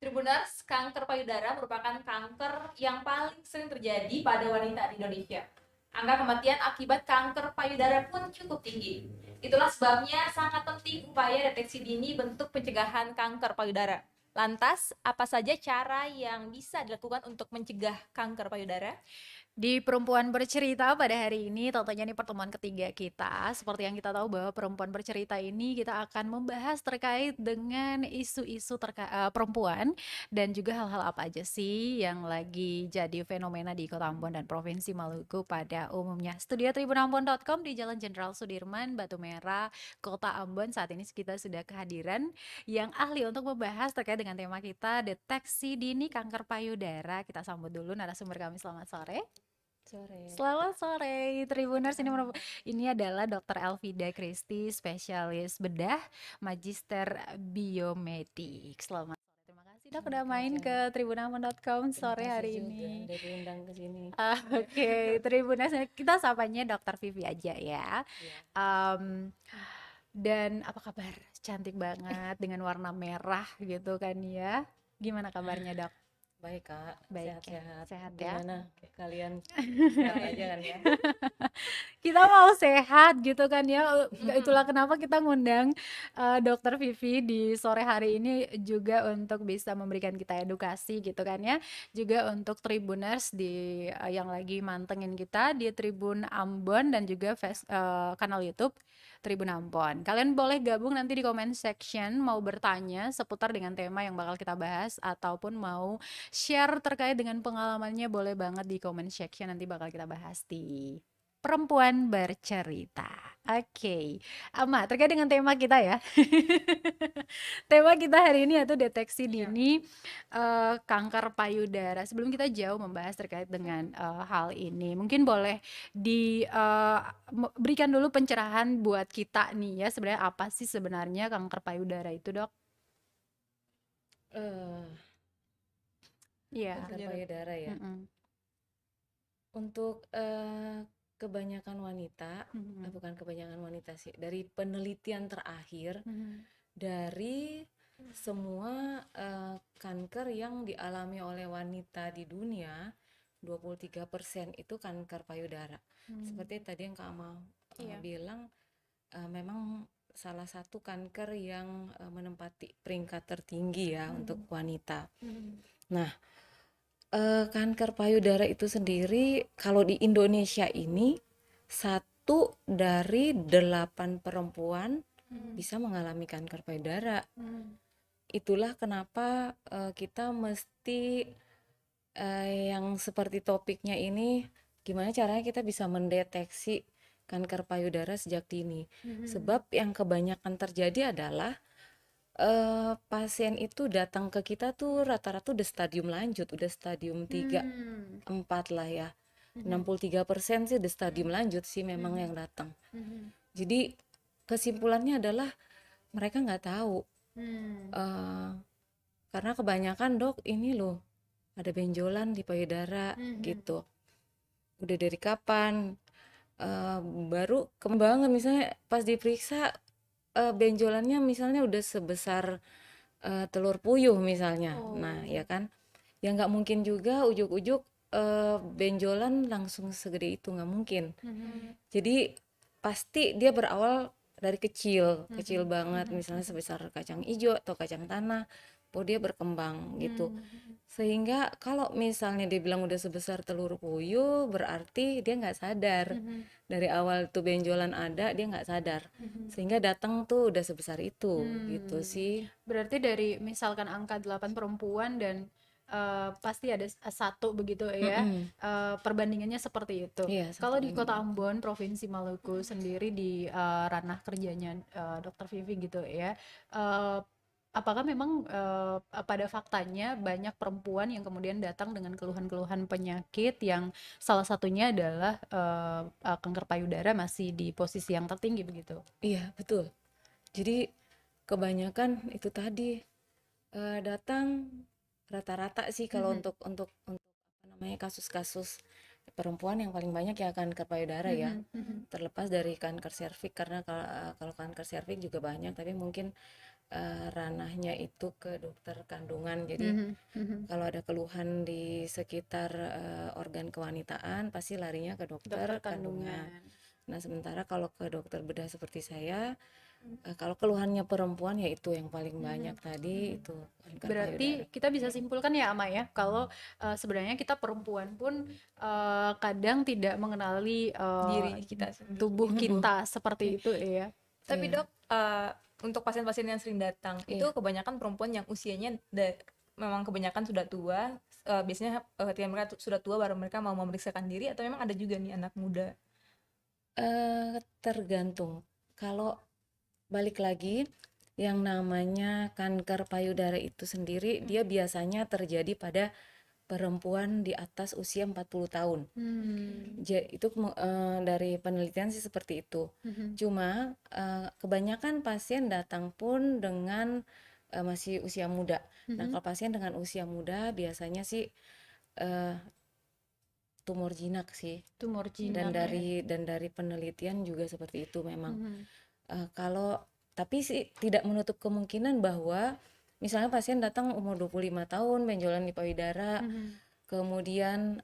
Tribuners, kanker payudara merupakan kanker yang paling sering terjadi pada wanita di Indonesia. Angka kematian akibat kanker payudara pun cukup tinggi. Itulah sebabnya sangat penting upaya deteksi dini bentuk pencegahan kanker payudara. Lantas, apa saja cara yang bisa dilakukan untuk mencegah kanker payudara? Di Perempuan Bercerita pada hari ini, tentunya ini pertemuan ketiga kita. Seperti yang kita tahu bahwa Perempuan Bercerita ini kita akan membahas terkait dengan isu-isu perempuan dan juga hal-hal apa aja sih yang lagi jadi fenomena di Kota Ambon dan Provinsi Maluku pada umumnya. Studio tribunambon.com di Jalan Jenderal Sudirman, Batu Merah, Kota Ambon. Saat ini kita sudah kehadiran yang ahli untuk membahas terkait dengan tema kita, deteksi dini kanker payudara. Kita sambut dulu narasumber kami. Selamat sore. Sore. Selamat sore, Tribuners. Ini adalah Dr. Elvida Kristi, spesialis bedah, magister biomedik. Selamat sore. Terima kasih Dok udah main Aja. ke tribunambon.com Terima sore kasih hari juga ini. udah diundang ke sini. Oke, Tribuners, kita sapanya Dr. Vivi aja ya. Ya. Em, dan apa kabar? Cantik banget dengan warna merah gitu kan ya. Gimana kabarnya Dok? Baik Kak, Baik ya, sehat-sehat. sehat ya. Gimana kalian? Sehat aja kan ya? Kita mau sehat gitu kan ya. Itulah kenapa kita ngundang Dokter Vivi di sore hari ini juga untuk bisa memberikan kita edukasi gitu kan ya. Juga untuk Tribuners yang lagi mantengin kita di Tribun Ambon dan juga kanal YouTube Tribun Ambon. Kalian boleh gabung nanti di comment section mau bertanya seputar dengan tema yang bakal kita bahas ataupun mau share terkait dengan pengalamannya, boleh banget di comment section, nanti bakal kita bahas di Perempuan Bercerita. Oke, Ama, terkait dengan tema kita ya. Tema kita hari ini yaitu deteksi dini kanker payudara. Sebelum kita jauh membahas terkait dengan hal ini, mungkin boleh diberikan dulu pencerahan buat kita nih ya, sebenarnya apa sih sebenarnya kanker payudara itu, Dok? Eh, Iya. Kanker payudara ya. Mm-mm. Untuk kebanyakan wanita, Mm-mm. bukan kebanyakan wanita sih, dari penelitian terakhir, Mm-mm. dari semua kanker yang dialami oleh wanita di dunia, 23% itu kanker payudara. Seperti tadi yang Kak Amal Iya. bilang, memang salah satu kanker yang menempati peringkat tertinggi ya untuk wanita. Nah, kanker payudara itu sendiri kalau di Indonesia ini 1 dari 8 perempuan bisa mengalami kanker payudara. Itulah kenapa kita mesti yang seperti topiknya ini, gimana caranya kita bisa mendeteksi kanker payudara sejak dini. Sebab yang kebanyakan terjadi adalah pasien itu datang ke kita tuh rata-rata udah stadium lanjut, udah stadium 3, 4 lah ya. 63% sih udah stadium lanjut sih memang yang datang. Jadi kesimpulannya adalah mereka nggak tahu. Eh, karena kebanyakan dok ini loh ada benjolan di payudara gitu. Udah dari kapan? Baru kembangan misalnya pas diperiksa benjolannya misalnya udah sebesar telur puyuh misalnya. Nah, ya kan? Ya nggak mungkin juga ujuk-ujuk benjolan langsung segede itu, nggak mungkin. Jadi pasti dia berawal dari kecil, kecil banget, misalnya sebesar kacang hijau atau kacang tanah, oh dia berkembang gitu. Sehingga kalau misalnya dia bilang udah sebesar telur puyuh, berarti dia nggak sadar. Dari awal tuh benjolan ada, dia nggak sadar. Sehingga datang tuh udah sebesar itu, gitu sih. Berarti dari misalkan angka 8 perempuan dan pasti ada satu begitu ya, Mm-mm. perbandingannya seperti itu. Iya, satu Kalau di Kota banding. Ambon, Provinsi Maluku sendiri di ranah kerjanya Dokter Vivi gitu ya, eh, apakah memang pada faktanya banyak perempuan yang kemudian datang dengan keluhan-keluhan penyakit yang salah satunya adalah kanker payudara masih di posisi yang tertinggi begitu? Iya, betul. Jadi kebanyakan itu tadi datang rata-rata sih kalau untuk apa namanya kasus-kasus perempuan yang paling banyak ya kanker payudara ya. Terlepas dari kanker serviks karena kalau kanker serviks juga banyak tapi mungkin ranahnya itu ke dokter kandungan. Jadi kalau ada keluhan di sekitar organ kewanitaan pasti larinya ke dokter Dokter kandungan. kandungan. Nah, sementara kalau ke dokter bedah seperti saya, kalau keluhannya perempuan ya itu yang paling banyak tadi itu kanker payudara. Berarti kita bisa simpulkan ya Ama ya, kalau sebenarnya kita perempuan pun kadang tidak mengenali Diri kita sendiri. tubuh kita seperti itu ya. Tapi Iya. dok, untuk pasien-pasien yang sering datang itu Iya. kebanyakan perempuan yang usianya memang kebanyakan sudah tua. Biasanya ketika mereka sudah tua baru mereka mau memeriksakan diri, atau memang ada juga nih anak muda? Tergantung. Kalau balik lagi, yang namanya kanker payudara itu sendiri dia biasanya terjadi pada perempuan di atas usia 40 tahun. Itu dari penelitian sih seperti itu. Cuma kebanyakan pasien datang pun dengan masih usia muda. Nah, kalau pasien dengan usia muda biasanya sih tumor jinak sih. Tumor Dan jinak ya. dari penelitian juga seperti itu memang. Tapi sih tidak menutup kemungkinan bahwa misalnya pasien datang umur 25 tahun benjolan di payudara, kemudian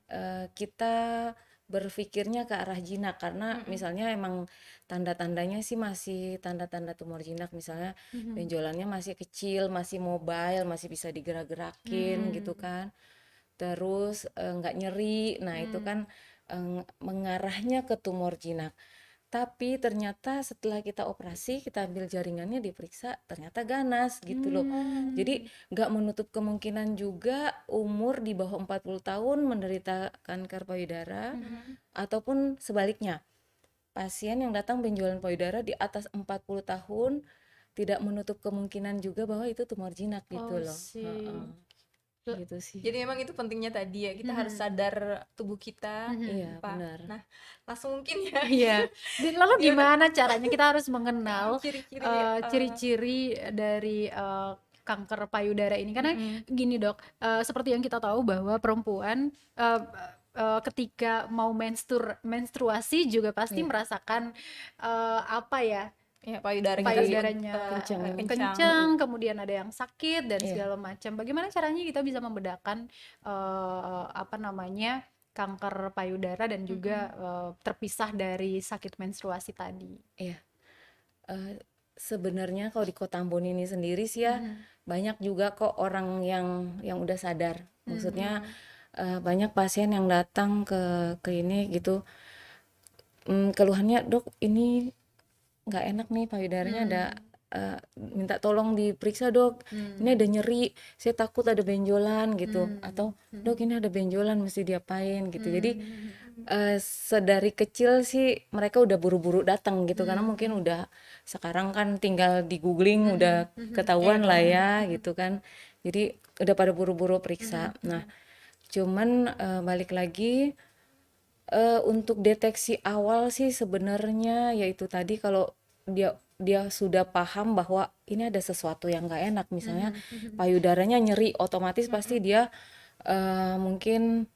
kita berpikirnya ke arah jinak karena misalnya emang tanda-tandanya sih masih tanda-tanda tumor jinak, misalnya benjolannya masih kecil, masih mobile, masih bisa digerak-gerakin gitu kan. Terus nggak nyeri, nah itu kan mengarahnya ke tumor jinak. Tapi ternyata setelah kita operasi, kita ambil jaringannya diperiksa, ternyata ganas gitu loh. Jadi nggak menutup kemungkinan juga umur di bawah 40 tahun menderita kanker payudara, ataupun sebaliknya. Pasien yang datang benjolan payudara di atas 40 tahun, tidak menutup kemungkinan juga bahwa itu tumor jinak gitu Oh, loh. sih. Gitu sih. Jadi memang itu pentingnya tadi ya, kita harus sadar tubuh kita. Iya, Pak. benar. Nah, langsung mungkin ya Iya. Dan lalu gimana caranya kita harus mengenal ciri-ciri ciri-ciri dari kanker payudara ini? Karena gini dok, seperti yang kita tahu bahwa perempuan ketika mau menstruasi juga pasti merasakan apa ya, ya payudaranya payudaranya kencang. kemudian ada yang sakit dan Iya. segala macam. Bagaimana caranya kita bisa membedakan apa namanya kanker payudara dan juga terpisah dari sakit menstruasi tadi? Iya. Sebenarnya kalau di Kota Ambon ini sendiri sih ya banyak juga kok orang yang udah sadar. Maksudnya banyak pasien yang datang ke klinik gitu, keluhannya, "Dok, ini nggak enak nih payudaranya, ada minta tolong diperiksa dok, ini ada nyeri, saya takut ada benjolan gitu, atau dok ini ada benjolan mesti diapain gitu." Jadi sedari kecil sih mereka udah buru-buru datang gitu, karena mungkin udah sekarang kan tinggal di googling udah ketahuan lah ya gitu kan, jadi udah pada buru-buru periksa. Nah, cuman balik lagi, untuk deteksi awal sih sebenarnya yaitu tadi, kalau dia sudah paham bahwa ini ada sesuatu yang nggak enak, misalnya payudaranya nyeri, otomatis pasti dia mungkin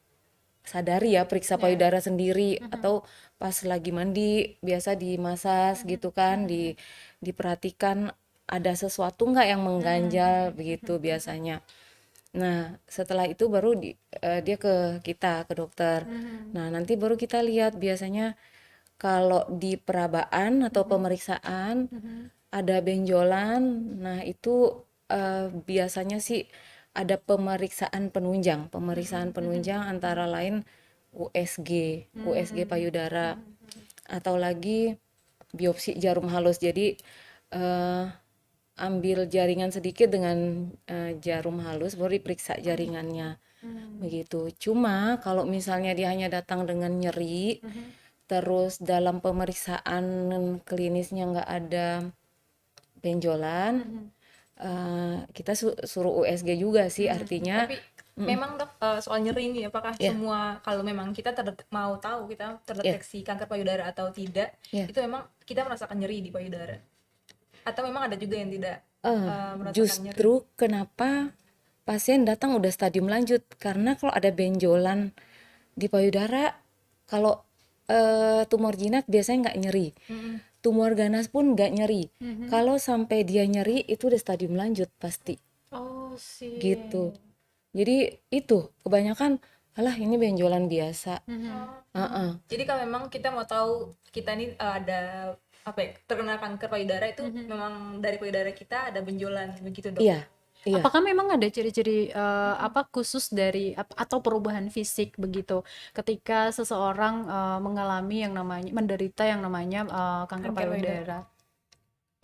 sadari ya periksa payudara sendiri, atau pas lagi mandi biasa dimasas gitu kan, diperhatikan ada sesuatu nggak yang mengganjal begitu biasanya. Nah, setelah itu baru dia ke kita, ke dokter. Nah, nanti baru kita lihat biasanya kalau di perabaan atau pemeriksaan ada benjolan, nah itu biasanya sih ada pemeriksaan penunjang. Pemeriksaan penunjang antara lain USG payudara, atau lagi biopsi jarum halus. Jadi ambil jaringan sedikit dengan jarum halus, baru diperiksa jaringannya begitu. Cuma kalau misalnya dia hanya datang dengan nyeri, terus dalam pemeriksaan klinisnya nggak ada benjolan, kita suruh USG juga sih, artinya. Tapi memang dok, soal nyeri ini apakah semua, kalau memang kita mau tahu kita terdeteksi kanker payudara atau tidak, itu memang kita merasakan nyeri di payudara, atau memang ada juga yang tidak merasakan nyeri? Justru kenapa pasien datang udah stadium lanjut, karena kalau ada benjolan di payudara, kalau tumor jinak biasanya nggak nyeri. tumor ganas pun nggak nyeri. Kalau sampai dia nyeri itu udah stadium lanjut pasti Oh sih. gitu. Jadi itu kebanyakan alah ini benjolan biasa. Jadi kalau memang kita mau tahu kita ini ada apa ya, terkena kanker payudara itu memang dari payudara kita ada benjolan begitu dok? Iya, iya. Apakah memang ada ciri-ciri apa khusus dari atau perubahan fisik begitu ketika seseorang mengalami yang namanya menderita yang namanya kanker Kanker payudara?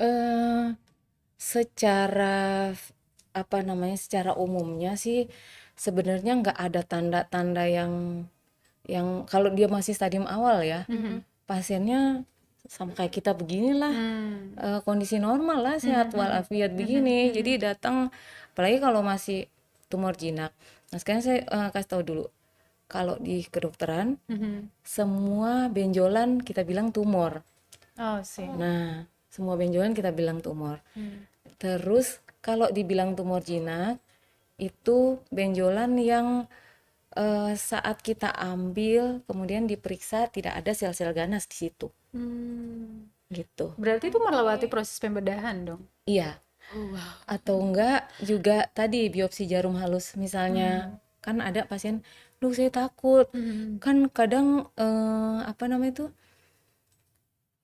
Eh secara apa namanya secara umumnya sih sebenarnya nggak ada tanda-tanda yang kalau dia masih stadium awal ya, pasiennya sama kayak kita beginilah, kondisi normal lah, sehat walafiat begini. Jadi datang, apalagi kalau masih tumor jinak. Nah sekarang saya kasih tahu dulu, kalau di kedokteran semua benjolan kita bilang tumor. Oh sih. Nah semua benjolan kita bilang tumor. Terus kalau dibilang tumor jinak itu benjolan yang saat kita ambil kemudian diperiksa tidak ada sel-sel ganas di situ gitu. Berarti itu melewati proses pembedahan dong. Iya. Atau enggak juga tadi biopsi jarum halus misalnya. Kan ada pasien, duh saya takut. Kan kadang apa namanya itu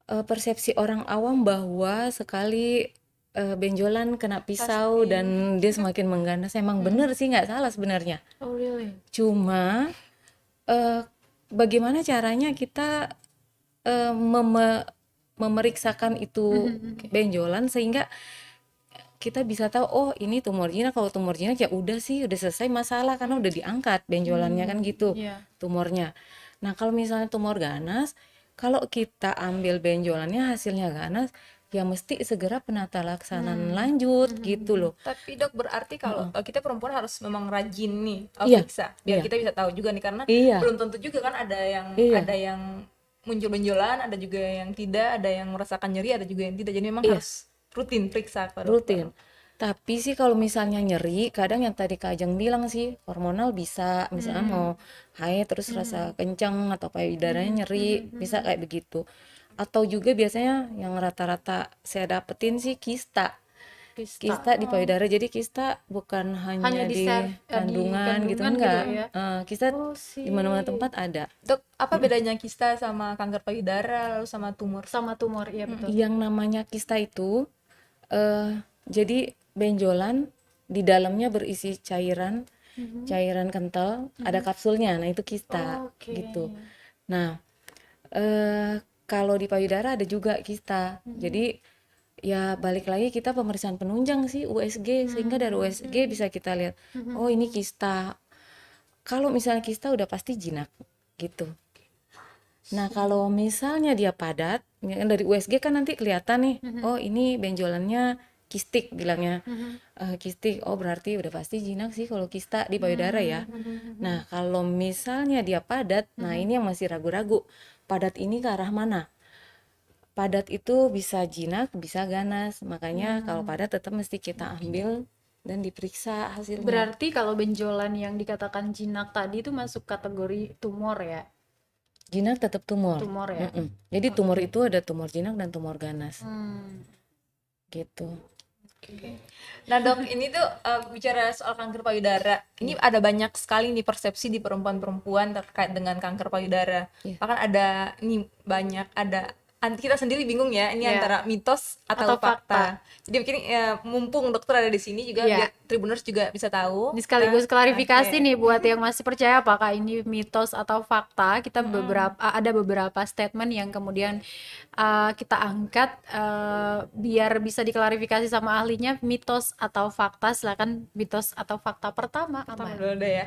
persepsi orang awam bahwa sekali benjolan kena pisau dan dia semakin mengganas. Emang bener sih, nggak salah sebenarnya. Oh really? Cuma bagaimana caranya kita memeriksakan itu benjolan sehingga kita bisa tahu oh ini tumor jinak. Kalau tumor jinak ya udah sih, udah selesai masalah karena udah diangkat benjolannya kan gitu, tumornya. Nah kalau misalnya tumor ganas, kalau kita ambil benjolannya hasilnya ganas, ya mesti segera penata laksanaan lanjut gitu loh. Tapi dok berarti kalau kita perempuan harus memang rajin nih Iya, periksa biar iya. kita bisa tahu juga nih, karena Iya. belum tentu juga kan ada yang muncul benjolan, ada juga yang tidak, ada yang merasakan nyeri, ada juga yang tidak. Jadi memang harus rutin periksa ke dokter. Rutin. Tapi sih kalau misalnya nyeri, kadang yang tadi Kak Ajeng bilang sih, hormonal bisa, misalnya mau haid terus rasa kencang atau payudaranya nyeri, bisa kayak begitu. Atau juga biasanya yang rata-rata saya dapetin sih kista. Kista di payudara. Jadi kista bukan hanya di kandungan gitu, enggak. ya? Kista di mana-mana tempat ada. Dok, apa bedanya kista sama kanker payudara lalu sama tumor? Sama tumor, ya betul. Yang namanya kista itu jadi benjolan di dalamnya berisi cairan kental, ada kapsulnya. Nah, itu kista gitu. Nah, kalau di payudara ada juga kista. Jadi ya balik lagi kita pemeriksaan penunjang sih, USG, sehingga dari USG bisa kita lihat oh ini kista. Kalau misalnya kista udah pasti jinak gitu. Nah kalau misalnya dia padat, dari USG kan nanti kelihatan nih, oh ini benjolannya kistik bilangnya, kistik, oh berarti udah pasti jinak sih kalau kista di payudara ya. Nah kalau misalnya dia padat, nah ini yang masih ragu-ragu, padat ini ke arah mana? Padat itu bisa jinak, bisa ganas, makanya kalau padat tetap mesti kita ambil dan diperiksa hasilnya. Berarti kalau benjolan yang dikatakan jinak tadi itu masuk kategori tumor ya? Jinak tetap tumor. Tumor ya? Jadi tumor itu ada tumor jinak dan tumor ganas. Gitu. Nah dok, ini tuh bicara soal kanker payudara, ini ada banyak sekali nih persepsi di perempuan-perempuan terkait dengan kanker payudara. Bahkan ada ini banyak, ada kita sendiri bingung ya ini antara mitos atau fakta. Jadi mungkin mumpung dokter ada di sini juga biar Tribuners juga bisa tahu. Ini sekaligus klarifikasi nih buat yang masih percaya apakah ini mitos atau fakta. Kita ada beberapa statement yang kemudian kita angkat biar bisa diklarifikasi sama ahlinya, mitos atau fakta. Silakan mitos atau fakta pertama apa? Dulu deh ya.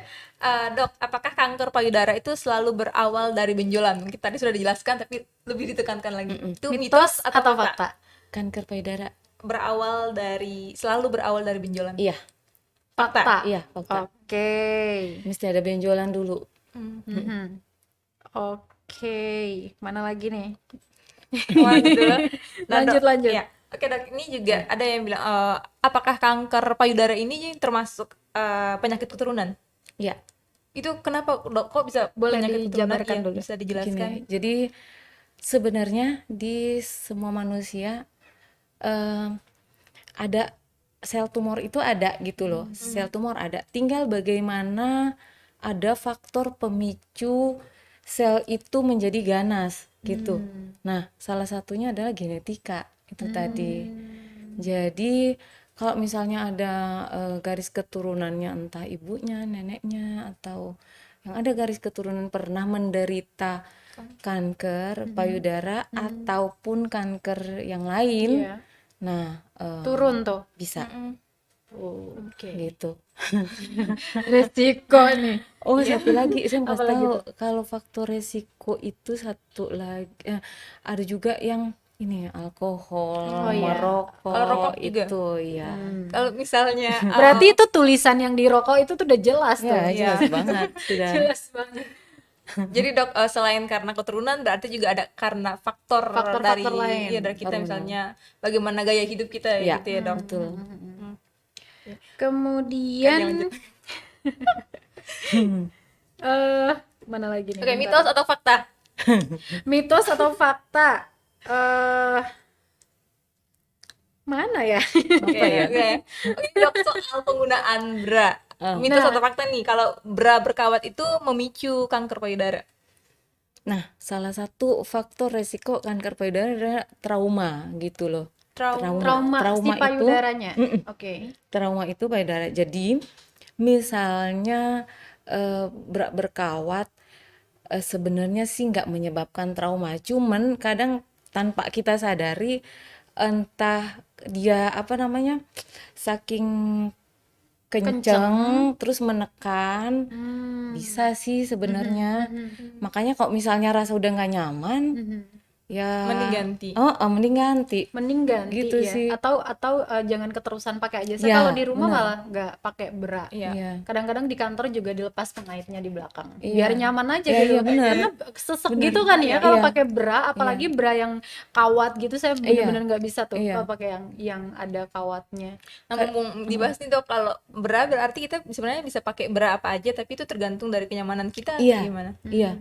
Dok, apakah kanker payudara itu selalu berawal dari benjolan? Mungkin tadi sudah dijelaskan tapi lebih ditekankan lagi. Itu Mitos atau fakta? Kanker payudara selalu berawal dari benjolan. iya, Fakta. iya fakta. Oke. Mesti ada benjolan dulu. Oke. Mana lagi nih? Lanjut. Ya. Oke dok, ini juga ada yang bilang apakah kanker payudara ini termasuk penyakit keturunan? Iya. Itu kenapa dok, kok bisa Boleh penyakit keturunan? dijabarkan dulu. Bisa dijelaskan? Gini, jadi Sebenarnya di semua manusia eh, ada sel tumor itu ada gitu loh. Sel tumor ada. Tinggal bagaimana ada faktor pemicu sel itu menjadi ganas gitu. Nah, salah satunya adalah genetika itu tadi. Jadi kalau misalnya ada garis keturunannya entah ibunya, neneknya atau yang ada garis keturunan pernah menderita kanker payudara ataupun kanker yang lain, Iya. nah Turun tuh. bisa Oke. gitu. Resiko nih. Oh, satu lagi saya mau kasih Apalagi tahu tuh? kalau faktor resiko itu satu lagi ada juga yang ini Oh alkohol, iya. Kalau rokok merokok juga. itu ya. Kalau misalnya Berarti itu tulisan yang di rokok itu tuh udah jelas tuh. Ya, Iya. jelas banget sudah. Jelas banget. jadi dok, selain karena keturunan berarti juga ada karena faktor Faktor-faktor lain. dari kita, Hormonal. misalnya bagaimana gaya hidup kita Ya, gitu ya dok. betul. Kemudian Lanjut. eh mana lagi nih? Oke, Bentar. mitos atau fakta? Mitos atau fakta? Mana ya? Oke, oke. Oke, dok, soal penggunaan bra. Mitos Nah. atau fakta nih, kalau bra berkawat itu memicu kanker payudara. Nah, salah satu faktor resiko kanker payudara adalah trauma gitu loh. Trauma si itu payudaranya. Oke. trauma itu payudara. Jadi, misalnya berkawat sebenarnya sih nggak menyebabkan trauma, cuman kadang tanpa kita sadari entah dia apa namanya saking kenceng terus menekan bisa sih sebenarnya. Makanya kalau misalnya rasa udah nggak nyaman ya Mending ganti. mending ganti Mending ganti gitu ya. sih. Atau jangan keterusan pakai aja. Saya Ya, kalau di rumah bener. malah nggak pakai bra. Iya. Iya. Kadang-kadang di kantor juga dilepas pengaitnya di belakang. Iya. Biar nyaman aja Iya, gitu. iya, bener. Karena sesek gitu kan ya kalau Iya. pakai bra, apalagi bra yang kawat gitu saya bener-bener nggak bisa tuh Iya. kalau pakai yang ada kawatnya. Nah, mumpung dibahas nih dok, kalau bra berarti kita sebenarnya bisa pakai bra apa aja, tapi itu tergantung dari kenyamanan kita atau Iya, gimana? iya.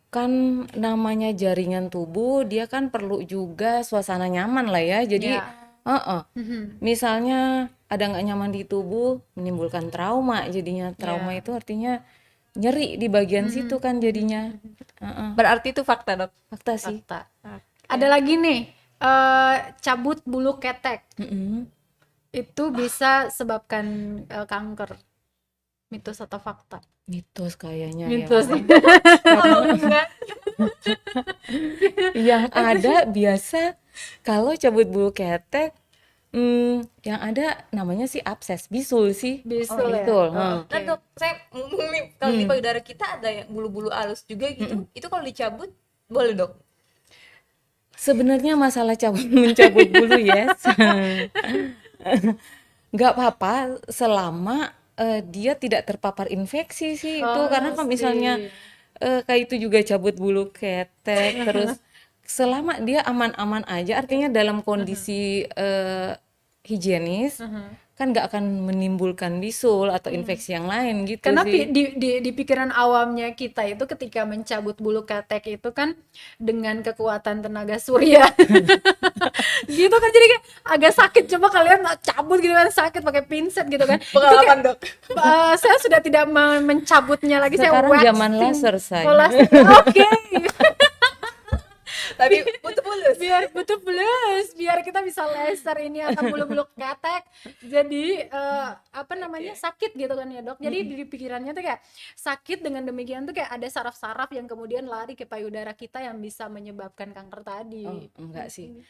Kan namanya jaringan tubuh, dia kan perlu juga suasana nyaman lah ya. Jadi, Ya. misalnya ada nggak nyaman di tubuh, menimbulkan trauma. Jadinya trauma itu artinya nyeri di bagian situ kan jadinya. Berarti itu fakta dok. Fakta sih. Fakta. Ada lagi nih, cabut bulu ketek. Mm-mm. Itu bisa sebabkan kanker. Mitos atau fakta? Mitos kayaknya Mitos. ya. Yang ada biasa kalau cabut bulu ketek, yang ada namanya sih abses, bisul sih. Bisul ya? Bisul. Nah dok, saya ngomong nih, kalau di payudara kita ada yang bulu-bulu halus juga gitu, itu kalau dicabut boleh dok? Sebenarnya masalah mencabut bulu yes, nggak apa-apa selama dia tidak terpapar infeksi sih itu. Karena kalau misalnya kayak itu juga cabut bulu ketek terus selama dia aman-aman aja, artinya dalam kondisi higienis kan nggak akan menimbulkan bisul atau infeksi yang lain gitu Karena sih. di pikiran awamnya kita itu ketika mencabut bulu ketek itu kan dengan kekuatan tenaga surya. Gitu kan, jadi kayak agak sakit. Coba kalian cabut gitu kan, sakit pakai pinset gitu kan. Pengalaman dok. Saya sudah tidak mencabutnya lagi. Sekarang saya zaman waxing. laser saya. Oh, laser. Oke. Tapi butuh mulus. Biar betul plus, biar kita bisa laser ini atau bulu-bulu ketek. Jadi apa namanya, sakit gitu kan ya dok. Jadi di pikirannya tuh kayak sakit, dengan demikian tuh kayak ada saraf-saraf yang kemudian lari ke payudara kita yang bisa menyebabkan kanker tadi. Oh, enggak sih.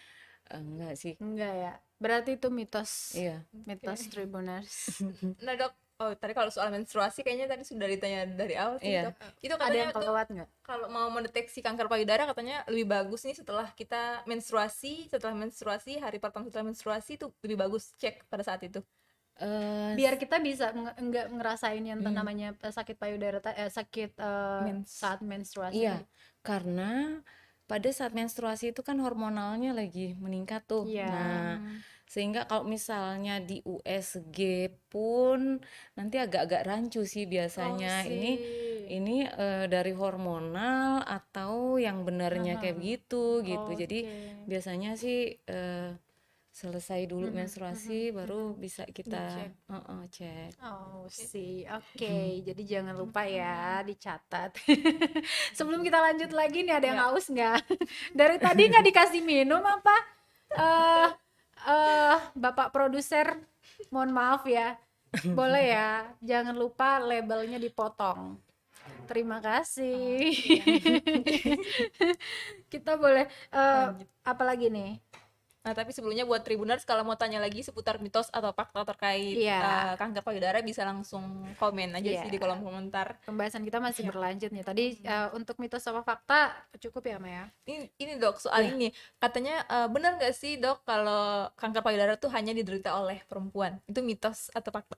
Enggak sih. Enggak ya, berarti itu mitos. Iya. Mitos Tribuners. Nah dok, tadi kalau soal menstruasi kayaknya tadi sudah ditanya dari awal sih Iya. dok. Itu Ada katanya yang tuh kelewat nggak? kalau mau mendeteksi kanker payudara katanya lebih bagus nih setelah kita menstruasi, hari pertama setelah menstruasi itu lebih bagus cek pada saat itu. Biar kita bisa nggak ngerasain yang namanya sakit payudara, sakit saat menstruasi. Iya, karena pada saat menstruasi itu kan hormonalnya lagi meningkat tuh. Iya. Nah, sehingga kalau misalnya di USG pun nanti agak-agak rancu sih biasanya. Oh, Ini sih. ini dari hormonal atau yang benarnya kayak begitu gitu. Jadi Oke. biasanya sih selesai dulu menstruasi baru bisa kita Dicek. cek. Oh, sih. Oke. Jadi jangan lupa ya dicatat. Sebelum kita lanjut lagi nih, ada yang haus nggak? Dari tadi nggak dikasih minum apa? Eh Bapak produser, mohon maaf ya. Boleh ya, jangan lupa labelnya dipotong. Terima kasih. Kita boleh Lanjut. apa lagi nih? Nah, tapi sebelumnya buat Tribuners kalau mau tanya lagi seputar mitos atau fakta terkait Iya. kanker payudara bisa langsung komen aja Iya. sih di kolom komentar. Pembahasan kita masih Iya. berlanjut nih. Tadi untuk mitos sama fakta cukup ya, Maya? Ini dok, soal ini katanya benar nggak sih dok kalau kanker payudara tuh hanya diderita oleh perempuan? Itu mitos atau fakta?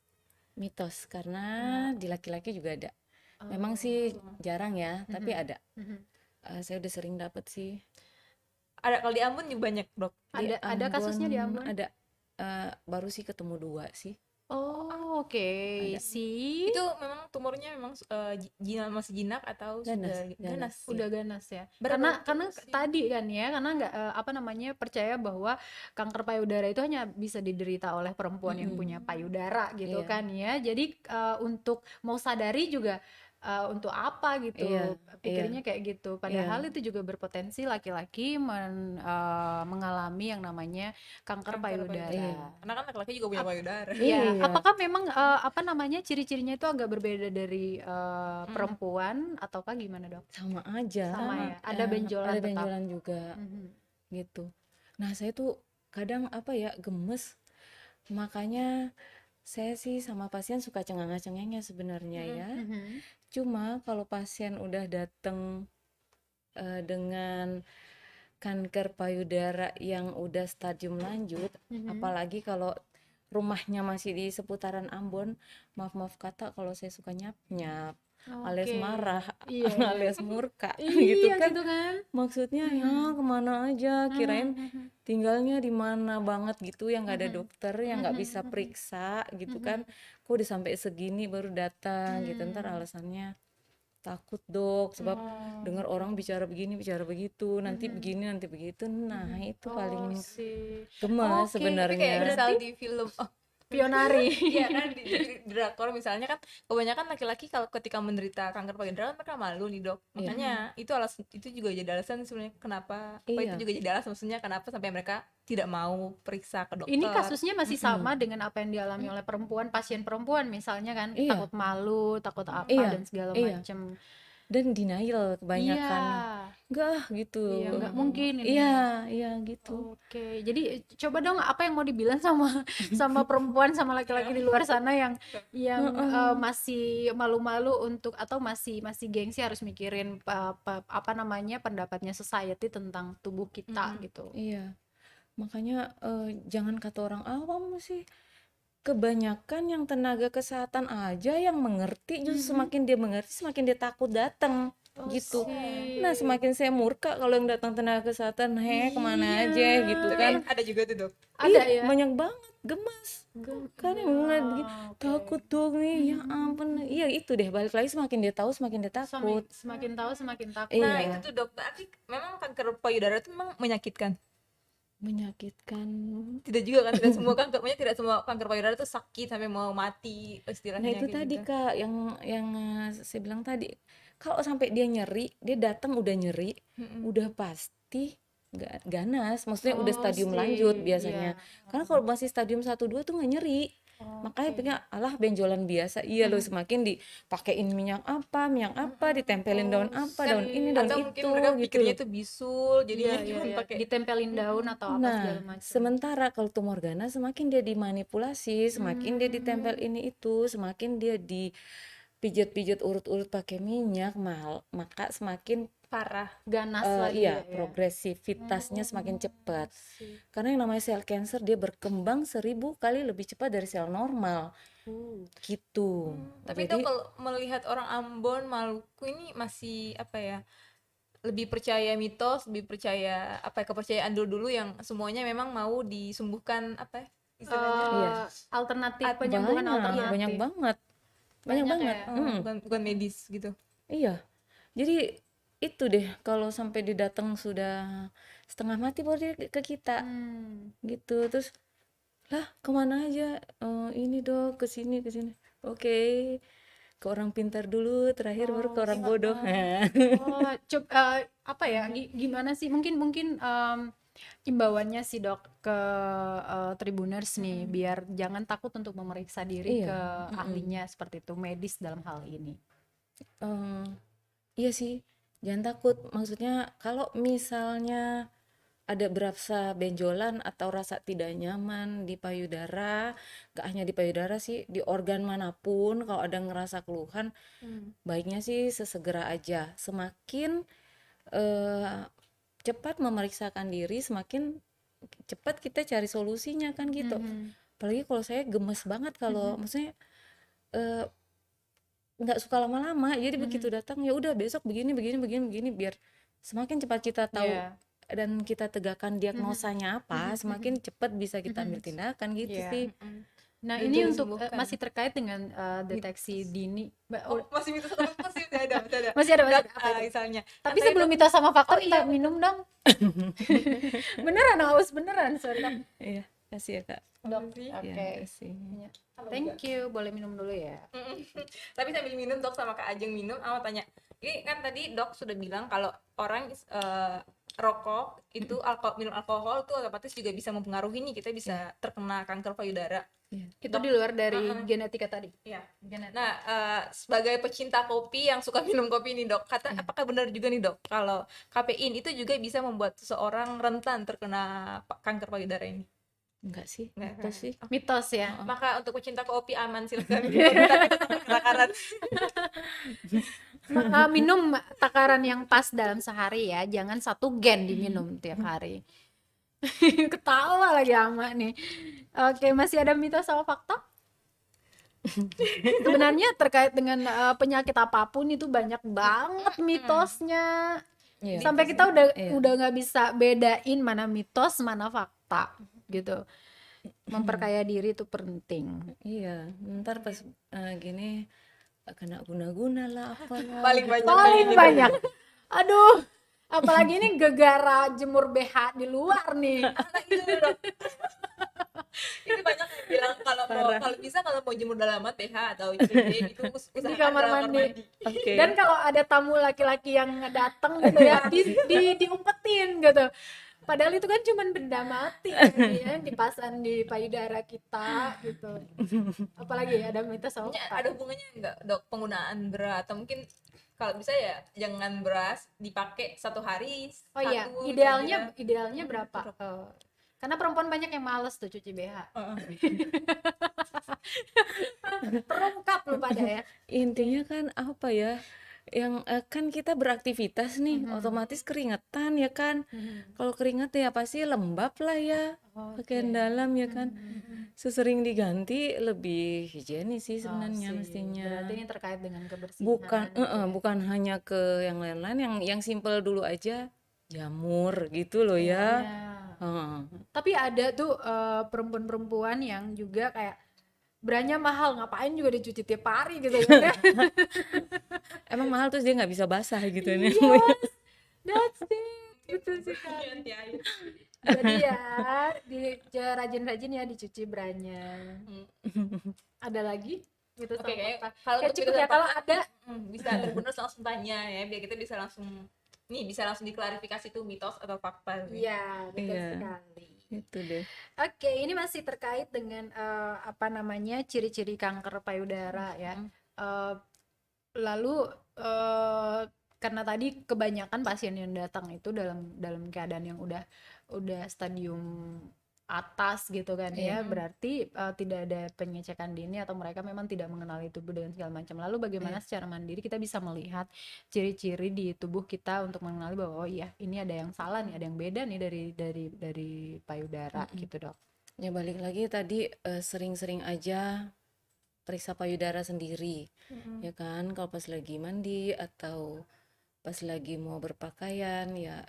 Mitos karena di laki-laki juga ada. Memang sih jarang ya, tapi ada. Saya udah sering dapet sih. Ada, kalau di Ambon juga banyak dok. Di Ada kasusnya di Ambon? Ada. Baru sih ketemu 2 sih. Oh, oke. Sih. Itu memang tumornya memang masih jinak atau Ganas, sudah ganas? Udah ganas ya. Berapa Karena kali? tadi kan ya, karena nggak apa namanya, percaya bahwa kanker payudara itu hanya bisa diderita oleh perempuan yang punya payudara gitu Iya. kan ya. Jadi untuk mau sadari juga untuk apa gitu, Iya, pikirnya kayak gitu. Padahal itu juga berpotensi laki-laki mengalami yang namanya kanker payudara. Iya. Karena kan laki-laki juga punya payudara. Iya, Iya. apakah memang apa namanya, ciri-cirinya itu agak berbeda dari perempuan ataukah gimana, Dok? Sama aja. Sama ya, ada benjolan Ada tetap. benjolan juga Mhm. gitu. Nah, saya tuh kadang gemes. Makanya saya sih sama pasien suka cengang-cengengnya sebenarnya ya. Mhm. Cuma kalau pasien udah dateng dengan kanker payudara yang udah stadium lanjut, apalagi kalau rumahnya masih di seputaran Ambon, maaf kata kalau saya suka nyap-nyap, alias Oke. marah, Iya. alias murka Iya gitu kan. gitu kan. Maksudnya ya kemana aja, kirain tinggalnya di mana banget gitu, yang nggak ada dokter, yang nggak bisa periksa gitu kan. Kok udah sampai segini baru datang gitu, ntar alasannya takut dok, sebab dengar orang bicara begini bicara begitu, nanti begini nanti begitu. Nah itu paling Sih. gemas Oke, Tapi kayak sebenarnya. misal di film Pionari. iya kan di drakor misalnya kan kebanyakan laki-laki kalau ketika menderita kanker payudara mereka malu nih dok, makanya itu juga jadi alasan sebenarnya kenapa itu Iya. juga jadi alasan maksudnya kenapa sampai mereka tidak mau periksa ke dokter. Ini kasusnya masih sama dengan apa yang dialami oleh perempuan, pasien perempuan misalnya kan, Iya. takut malu, takut apa Iya, dan segala iya. macam. Dan denial kebanyakan, Iya. enggak gitu. Iya, nggak mungkin ini. Iya gitu. Oke, jadi coba dong apa yang mau dibilang sama perempuan sama laki-laki di luar sana yang masih malu-malu untuk atau masih gengsi harus mikirin apa namanya pendapatnya society tentang tubuh kita gitu. Iya, makanya jangan kata orang awam sih. Kebanyakan yang tenaga kesehatan aja yang mengerti, justru semakin dia mengerti semakin dia takut datang gitu. Nah semakin saya murka kalau yang datang tenaga kesehatan, kemana aja gitu kan. Ada juga tuh dok. Ada Iya, ya? banyak banget gemas kan yang mulai begini, takut dong nih, ya ampun. Iya itu deh, balik lagi semakin dia tahu semakin dia takut. Semakin tahu semakin takut. Iya. Nah itu tuh dok, berarti memang kanker payudara itu memang menyakitkan? Menyakitkan. Tidak juga kan, tidak semua kanker, maksudnya tidak semua kanker payudara itu sakit sampai mau mati istilahnya. Nah itu kayak tadi gitu. Kak, yang saya bilang tadi, kalau sampai dia nyeri, dia datang udah nyeri, udah pasti ganas, maksudnya udah stadium lanjut biasanya. Karena kalau masih stadium 1-2 tuh nggak nyeri. Makanya pikir alah benjolan biasa. Iya loh, semakin dipakein minyak apa, ditempelin daun apa, daun ini, daun Atau mungkin itu mereka gitu pikirnya loh. itu bisul, jadinya Iya, cuma iya. pakai Ditempelin daun atau apa segala Nah, macam. sementara kalau tumor ganas semakin dia dimanipulasi, semakin dia ditempel ini itu, semakin dia dipijat-pijat urut-urut pakai minyak, maka semakin parah. Ganas lagi iya, ya. progresivitasnya semakin cepat. Karena yang namanya sel cancer dia berkembang 1000 kali lebih cepat dari sel normal. Gitu. Tapi Jadi itu kalau melihat orang Ambon, Maluku ini masih apa ya? Lebih percaya mitos, lebih percaya kepercayaan dulu yang semuanya memang mau disembuhkan apa ya? Istilahnya Iya. Alternatif penyembuhan alternatif. banyak banget. Banyak banget. bukan medis gitu. Iya. Jadi itu deh, kalau sampai didatang sudah setengah mati baru dia ke kita gitu. Terus lah kemana aja? Ini dok, ke sini ke sini. Oke, ke orang pintar dulu, terakhir baru ke Oh, orang bodoh. apa ya? Gimana sih? Mungkin mungkin imbauannya sih dok ke Tribuners nih, biar jangan takut untuk memeriksa diri Iya, ke ahlinya seperti itu, medis dalam hal ini. eh, iya sih, jangan takut. Maksudnya kalau misalnya ada berasa benjolan atau rasa tidak nyaman di payudara, gak hanya di payudara sih, di organ manapun, kalau ada ngerasa keluhan, baiknya sih sesegera aja. Semakin eh, cepat memeriksakan diri, semakin cepat kita cari solusinya kan gitu. Apalagi kalau saya gemes banget kalau maksudnya eh, nggak suka lama-lama. Jadi begitu datang ya udah besok begini begini begini begini, biar semakin cepat kita tahu Iya. dan kita tegakkan diagnosanya apa, semakin cepat bisa kita ambil tindakan gitu Iya. sih. Nah, Dan ini juga untuk disembuhkan. masih terkait dengan deteksi dini. Masih mitos atau masih ada Masih ada, Dok, apa itu? misalnya Tapi kan tadi sebelum dok, mitos sama fakta, Oh, minta iya. minum dong. Beneran, haus beneran, sorry Kak. Iya, kasih ya kak. Dok, Makasih. oke. Iya, kasih. Thank you, boleh minum dulu ya. Tapi sambil minum dok sama Kak Ajeng minum, aku tanya, ini kan tadi dok sudah bilang kalau orang rokok itu minum alkohol itu otomatis juga bisa mempengaruhi nih, kita bisa terkena kanker payudara. Iya. Itu di luar dari genetika tadi. Iya. Nah, sebagai pecinta kopi yang suka minum kopi nih dok, apakah benar juga nih dok kalau kafein itu juga bisa membuat seseorang rentan terkena kanker payudara ini? Enggak sih, Enggak, itu sih. Mitos ya. Maka untuk pecinta kopi aman, silakan minum, tapi tetap takaran. Minum takaran yang pas dalam sehari ya, jangan 1 gen diminum tiap hari. Ketawa lagi ama nih. Oke, masih ada mitos sama fakta? Sebenarnya terkait dengan penyakit apapun itu banyak banget mitosnya. Iya. Sampai kita udah Iya. nggak bisa bedain mana mitos, mana fakta gitu. Memperkaya diri itu penting. Iya, ntar pas gini kena guna-guna lah apalah. Paling banyak Paling kayak gitu. banyak. Aduh, apalagi ini gegara jemur BH di luar nih. Nah, itu dok. Itu banyak yang bilang kalau bisa kalau mau jemur dalaman PH atau ICD itu usahakan Di kamar dalam mandi. Oke. Dan kalau ada tamu laki-laki yang datang gitu ya, diumpetin gitu. Padahal itu kan cuman benda mati kan, ya, yang dipasang di payudara kita gitu. Apalagi ada mitos sama Sebenarnya fakta. ada hubungannya enggak dok penggunaan bra, atau mungkin kalau bisa ya jangan beras dipakai 1 hari Oh iya, satu gitu idealnya berapa? Karena perempuan banyak yang males tuh cuci BH. Perlengkap lu pada ya. Intinya kan apa ya? Yang kan kita beraktivitas nih, otomatis keringetan ya kan. Kalau keringet ya pasti lembab lah ya. Pakaian dalam ya kan. Sesering diganti lebih higienis sih sebenarnya mestinya. Berarti ini terkait dengan kebersihan. Bukan gitu ya. bukan hanya ke yang lain-lain, yang simpel dulu aja. Jamur gitu loh ya. Iya. Heeh. Tapi ada tuh perempuan-perempuan yang juga kayak branya mahal, ngapain juga dicuci tiap hari gitu kan. Emang mahal terus dia nggak bisa basah gitu nih. Yes, that's it. Betul sekali. Ganti air. Jadi ya rajin-rajin ya dicuci branya. Ada lagi? Gitu Oke, sama kayak apa? kalau Kayak untuk cukup mitos ya kalau fakta, ada. bisa Tribuners langsung tanya ya biar kita bisa langsung diklarifikasi tuh mitos atau fakta. Iya, betul Iya. sekali. Itu deh. Oke, ini masih terkait dengan apa namanya ciri-ciri kanker payudara ya. Lalu karena tadi kebanyakan pasien yang datang itu dalam keadaan yang udah stadium atas gitu kan ya, berarti tidak ada pengecekan dini atau mereka memang tidak mengenali tubuh dengan segala macam. Lalu bagaimana secara mandiri kita bisa melihat ciri-ciri di tubuh kita untuk mengenali bahwa oh iya ini ada yang salah nih, ada yang beda nih dari payudara gitu dok. Ya balik lagi tadi sering-sering aja periksa payudara sendiri, ya kan? Kalau pas lagi mandi atau pas lagi mau berpakaian ya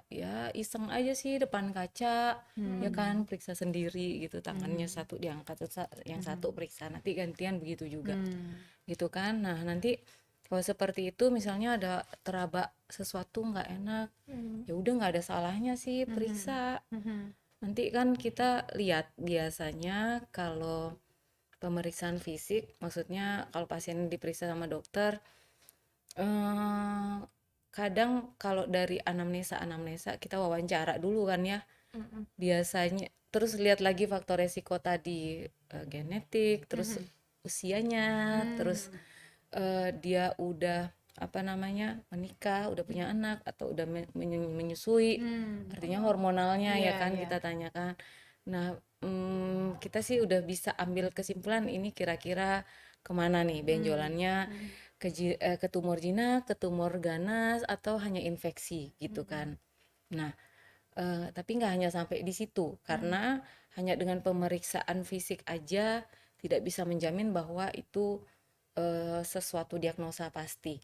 iseng aja sih depan kaca, ya kan, periksa sendiri gitu, tangannya satu diangkat, yang satu periksa, nanti gantian begitu juga, gitu kan. Nah nanti Kalau seperti itu misalnya ada teraba sesuatu nggak enak, ya udah nggak ada salahnya sih periksa. Nanti kan kita lihat biasanya kalau pemeriksaan fisik, maksudnya kalau pasien diperiksa sama dokter, eh, kadang kalau dari anamnesa kita wawancara dulu kan ya, biasanya terus lihat lagi faktor resiko tadi, genetik, terus usianya, terus dia udah apa namanya menikah, udah punya anak atau udah menyusui, artinya hormonalnya ya kan kita tanyakan. Nah, kita sih udah bisa ambil kesimpulan ini kira-kira kemana nih benjolannya, ke tumor jinak, ke tumor ganas, atau hanya infeksi gitu kan. Nah, tapi nggak hanya sampai di situ, karena hanya dengan pemeriksaan fisik aja tidak bisa menjamin bahwa itu sesuatu diagnosa pasti.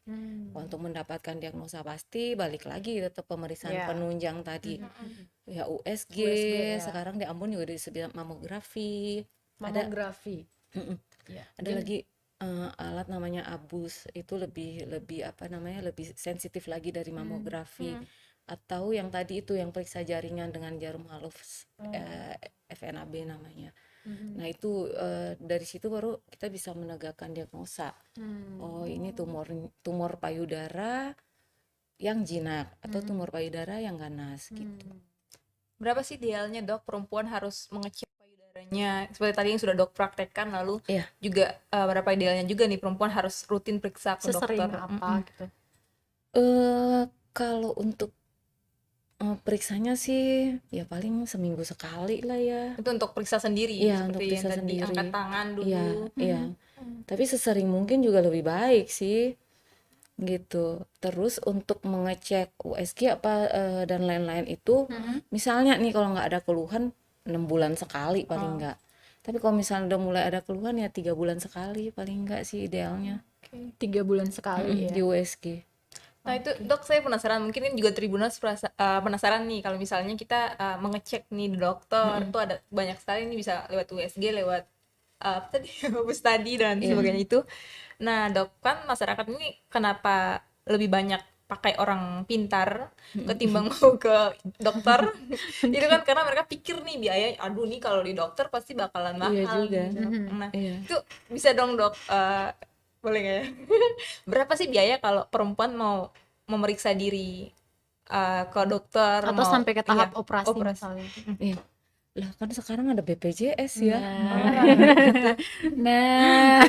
Untuk mendapatkan diagnosa pasti, balik lagi tetap pemeriksaan penunjang tadi. Ya USG, sekarang di Ambon juga disebut mamografi. Mamografi. Ada lagi alat namanya ABUS, itu lebih apa namanya, lebih sensitif lagi dari mamografi. Atau yang tadi itu yang periksa jaringan dengan jarum halus, FNAB namanya. Nah itu dari situ baru kita bisa menegakkan diagnosa. Oh ini tumor payudara yang jinak atau tumor payudara yang ganas gitu. Berapa sih idealnya dok perempuan harus mengecek payudaranya? Seperti tadi yang sudah dok praktekkan, lalu juga berapa idealnya juga nih perempuan harus rutin periksa ke Sesering dokter? apa gitu? Kalau untuk periksanya sih ya paling seminggu sekali lah ya. Itu untuk periksa sendiri, Iya, untuk seperti yang periksa tadi sendiri. angkat tangan dulu. Iya, iya. Tapi sesering mungkin juga lebih baik sih, gitu. Terus untuk mengecek USG apa dan lain-lain itu, misalnya nih kalau nggak ada keluhan 6 bulan sekali paling nggak. Tapi kalau misalnya udah mulai ada keluhan ya 3 bulan sekali paling nggak sih idealnya 3 bulan sekali di USG. Nah itu dok saya penasaran, mungkin ini juga Tribuners penasaran nih kalau misalnya kita mengecek nih di dokter, tuh ada banyak sekali nih, bisa lewat USG, lewat apa tadi Bus tadi dan sebagainya itu. Nah dok, kan masyarakat ini kenapa lebih banyak pakai orang pintar ketimbang mau ke dokter? Itu kan karena mereka pikir nih biaya, aduh nih kalau di dokter pasti bakalan Iya mahal juga. nih. Nah Iya. itu bisa dong dok, boleh nggak ya? Berapa sih biaya kalau perempuan mau memeriksa diri ke dokter, atau mau sampai ke tahap iya, operasi operasi. misalnya? Iya. Lah kan sekarang ada BPJS ya. Nah,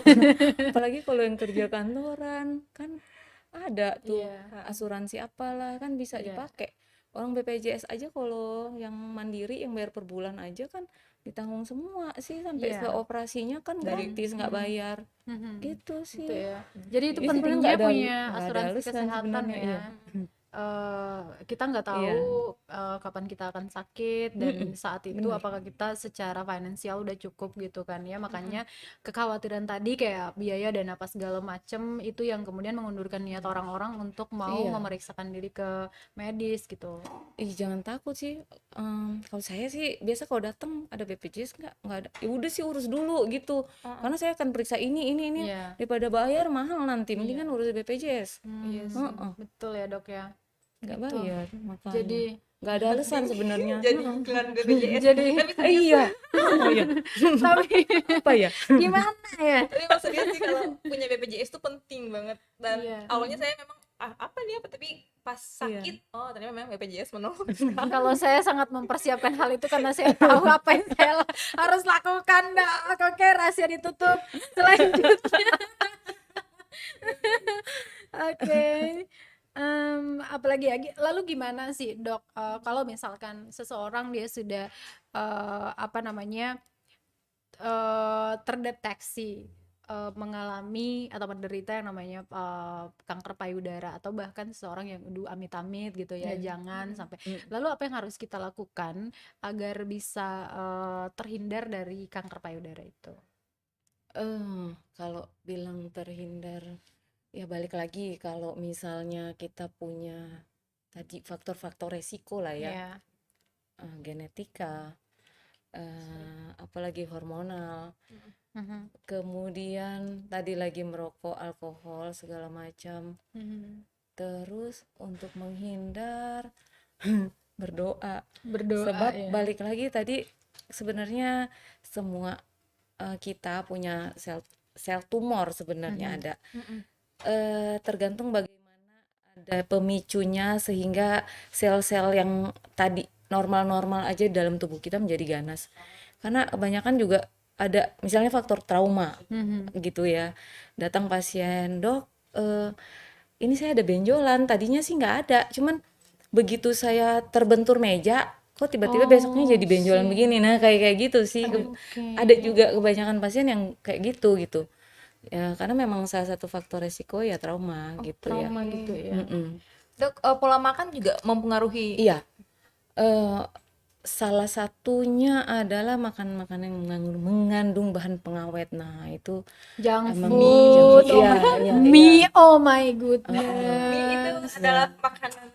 Apalagi kalau yang kerja kantoran kan ada tuh Iya. asuransi apalah kan bisa dipakai. Orang BPJS aja kalau yang mandiri yang bayar per bulan aja kan ditanggung semua sih, sampai ke operasinya kan gratis, nggak bayar. Gitu sih. Gitu ya. Jadi itu Jadi sebenarnya pentingnya nggak ada punya nggak ada asuransi alasan kesehatan sebenarnya, ya. iya. Kita nggak tahu kapan kita akan sakit, dan saat itu bener. apakah kita secara finansial udah cukup gitu kan ya. Makanya kekhawatiran tadi kayak biaya dan apa segala macem itu yang kemudian mengundurkan niat orang-orang untuk mau Iya. memeriksakan diri ke medis gitu. Jangan takut sih. Kalau saya sih biasa kalau datang ada BPJS nggak ada. Ya udah sih urus dulu gitu. Karena saya akan periksa ini Iya. daripada bayar mahal nanti. Mendingan urus BPJS. Iya sih. Betul ya dok ya. Nggak Gitu. bayar makanya. Jadi Nggak ada alasan sebenarnya. Jadi iklan BPJS. jadi Iya. Oh iya. tapi Apa ya? gimana ya? Tapi maksudnya sih kalau punya BPJS tuh penting banget. Dan Iya. awalnya saya memang apa nih apa, tapi pas sakit oh ternyata memang BPJS menolong. Kalau saya sangat mempersiapkan hal itu karena saya tahu apa yang saya harus lakukan. Dok, oke, rahasia ditutup. Selanjutnya, oke. Apalagi ya, lalu gimana sih dok, kalau misalkan seseorang dia sudah apa namanya terdeteksi mengalami atau menderita yang namanya kanker payudara, atau bahkan seseorang yang amit-amit gitu ya, jangan sampai. Lalu apa yang harus kita lakukan agar bisa terhindar dari kanker payudara itu? Kalau bilang terhindar, ya balik lagi kalau misalnya kita punya tadi faktor-faktor resiko lah ya, Ya. genetika, apalagi hormonal. Mhm. Kemudian tadi lagi merokok, alkohol segala macam. Terus untuk menghindar berdoa. Berdoa Sebab ya. balik lagi tadi sebenarnya semua kita punya sel tumor sebenarnya ada. Tergantung bagaimana ada pemicunya sehingga sel-sel yang tadi normal-normal aja dalam tubuh kita menjadi ganas. Karena kebanyakan juga ada misalnya faktor trauma gitu ya. Datang pasien, "Dok, ini saya ada benjolan, tadinya sih nggak ada, cuman begitu saya terbentur meja, kok tiba-tiba besoknya jadi benjolan begini." Nah, kayak gitu sih. Ada juga kebanyakan pasien yang kayak gitu gitu. Ya, karena memang salah satu faktor resiko ya trauma gitu ya. Trauma gitu ya. Dok, pola makan juga mempengaruhi. Iya. eh, Salah satunya adalah makan makanan yang mengandung bahan pengawet. Nah, itu Junk emang food, junk, iya, iya, mie, iya. oh my Mie goodness. itu adalah makanan.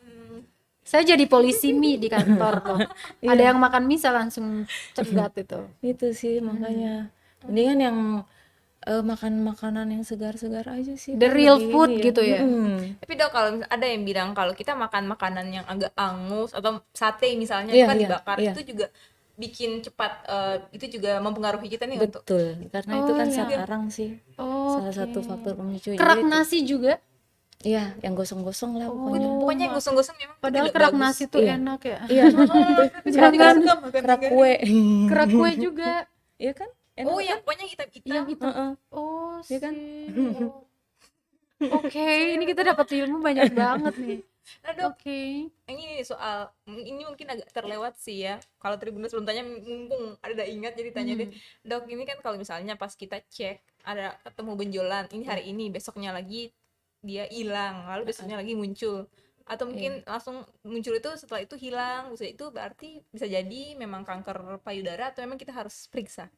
Saya jadi polisi mie di kantor tuh. Ada yang makan mie saya langsung cegat itu. Itu sih makanya mendingan yang makan makanan yang segar-segar aja sih, The kan real lebih food ini ya. gitu ya. Tapi Dok, kalau ada yang bilang kalau kita makan makanan yang agak angus atau sate misalnya Iya, itu kan iya, dibakar, iya. itu juga bikin cepat, itu juga mempengaruhi kita nih untuk. Betul, karena itu Oh kan ya. sakarang sih. Salah satu faktor pemicu juga Kerak itu. nasi juga. Iya, yang gosong-gosong lah pokoknya. Pokoknya yang gosong-gosong memang itu Padahal tidak kerak bagus. nasi tuh Iya. enak ya. Iya. Jangan Kerak kue. kerak kue juga. Iya kan? Enak Oh, kan? yang pokoknya hitam-hitam. Yang itu. Heeh. Oh, Iya kan? sip. Oke, ini kita dapat ilmu banyak banget nih. Nah Dok, Oke. ini soal ini mungkin agak terlewat sih ya. Kalau Tribuners belum tanya, mumpung ada ingat jadi tanya deh. Dok, ini kan kalau misalnya pas kita cek ada ketemu benjolan, ini hari ini, besoknya lagi dia hilang, lalu besoknya lagi muncul. Atau mungkin langsung muncul itu setelah itu hilang, bisa itu berarti bisa jadi memang kanker payudara atau memang kita harus periksa.